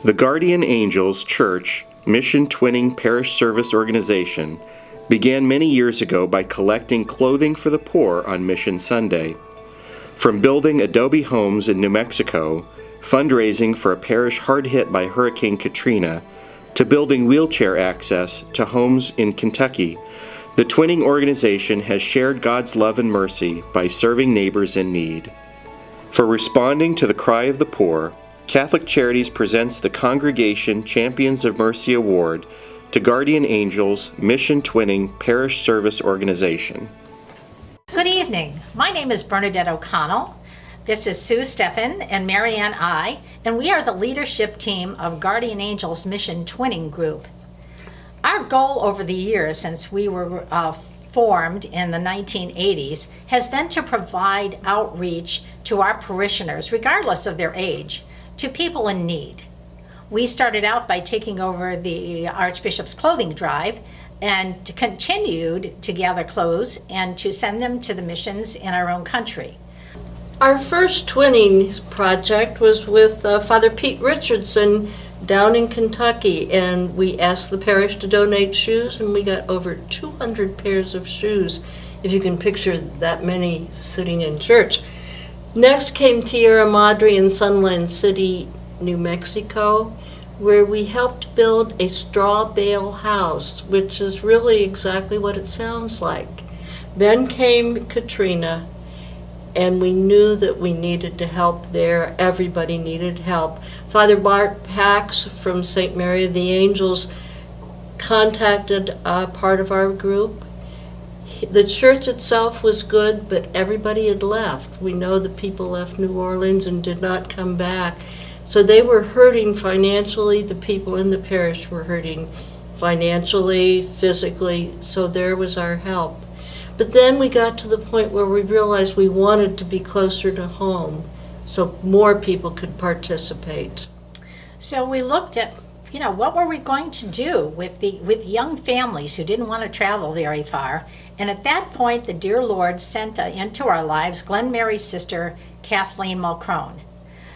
The Guardian Angels Church Mission Twinning Parish Service Organization began many years ago by collecting clothing for the poor on Mission Sunday. From building adobe homes in New Mexico, fundraising for a parish hard hit by Hurricane Katrina, to building wheelchair access to homes in Kentucky, the Twinning organization has shared God's love and mercy by serving neighbors in need. For responding to the cry of the poor, Catholic Charities presents the Congregation Champions of Mercy Award to Guardian Angels Mission Twinning Parish Service Organization. Good evening. My name is Bernadette O'Connell. This is Sue Steffen and Marianne I, and we are the leadership team of Guardian Angels Mission Twinning Group. Our goal over the years since we were formed in the 1980s has been to provide outreach to our parishioners, regardless of their age, to people in need. We started out by taking over the Archbishop's clothing drive and continued to gather clothes and to send them to the missions in our own country. Our first twinning project was with Father Pete Richardson down in Kentucky, and we asked the parish to donate shoes, and we got over 200 pairs of shoes, if you can picture that many sitting in church. Next came Tierra Madre in Sunland City, New Mexico, where we helped build a straw bale house, which is really exactly what it sounds like. Then came Katrina, and we knew that we needed to help there. Everybody needed help. Father Bart Pax from St. Mary of the Angels contacted part of our group. The church itself was good, but everybody had left. We know that people left New Orleans and did not come back. So they were hurting financially. The people in the parish were hurting financially, physically, so there was our help. But then we got to the point where we realized we wanted to be closer to home so more people could participate. So we looked at, what were we going to do with young families who didn't want to travel very far? And at that point, the dear Lord sent into our lives Glen Mary's sister, Kathleen Mulcrone.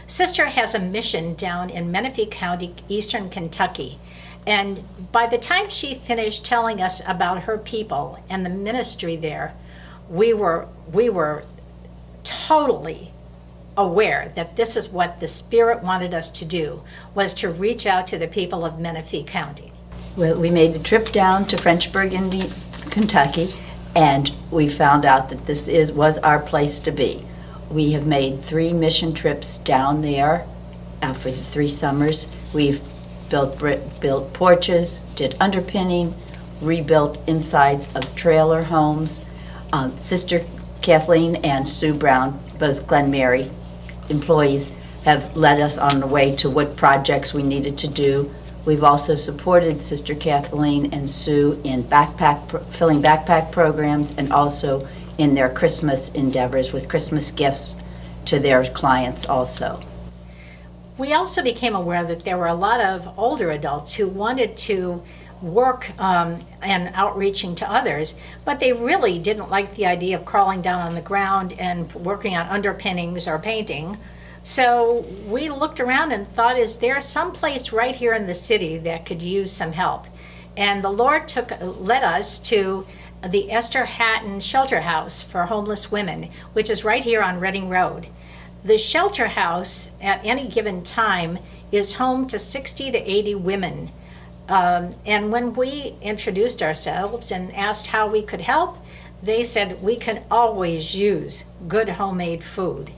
Sister has a mission down in Menifee County, eastern Kentucky. And by the time she finished telling us about her people and the ministry there, we were totally aware that this is what the Spirit wanted us to do, was to reach out to the people of Menifee County. Well, we made the trip down to Frenchburg, Kentucky, and we found out that this was our place to be. We have made 3 mission trips down there for the 3 summers. We've built porches, did underpinning, rebuilt insides of trailer homes. Sister Kathleen and Sue Brown, both Glen Mary employees, have led us on the way to what projects we needed to do. We've also supported Sister Kathleen and Sue in filling backpack programs, and also in their Christmas endeavors with Christmas gifts to their clients also. We also became aware that there were a lot of older adults who wanted to work and outreaching to others, but they really didn't like the idea of crawling down on the ground and working on underpinnings or painting. So we looked around and thought, is there some place right here in the city that could use some help? And the Lord led us to the Esther Hatton Shelter House for Homeless Women, which is right here on Reading Road. The shelter house at any given time is home to 60 to 80 women. And when we introduced ourselves and asked how we could help, they said we can always use good homemade food.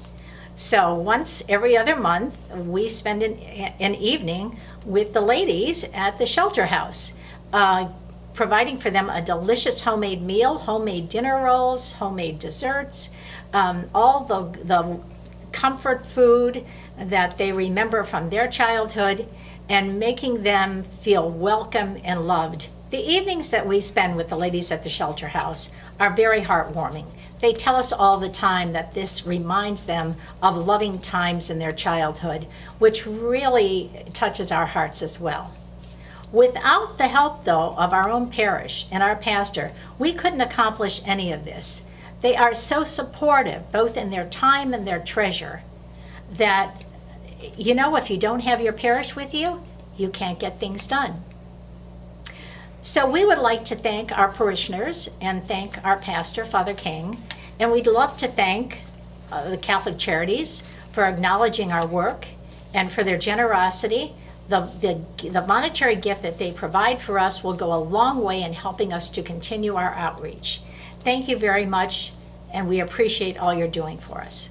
So once every other month, we spend an evening with the ladies at the shelter house, providing for them a delicious homemade meal, homemade dinner rolls, homemade desserts, all the comfort food that they remember from their childhood, and making them feel welcome and loved. The evenings that we spend with the ladies at the shelter house are very heartwarming. They tell us all the time that this reminds them of loving times in their childhood, which really touches our hearts as well. Without the help, though, of our own parish and our pastor, we couldn't accomplish any of this. They are so supportive, both in their time and their treasure, that you know, if you don't have your parish with you, you can't get things done. So we would like to thank our parishioners and thank our pastor, Father King, and we'd love to thank the Catholic Charities for acknowledging our work and for their generosity. The monetary gift that they provide for us will go a long way in helping us to continue our outreach. Thank you very much, and we appreciate all you're doing for us.